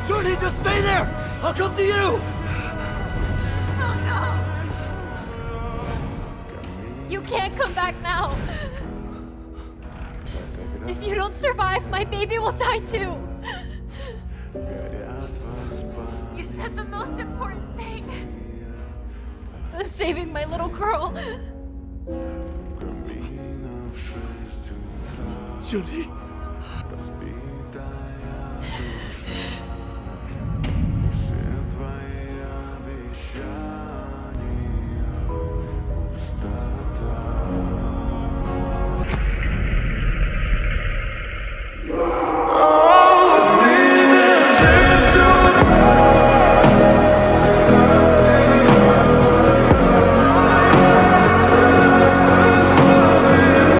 JUN-HEE, just stay there! I'll come to you! So no! You can't come back now! If you don't survive, my baby will die too! You said the most important thing! Was saving my little girl! JUN-HEE?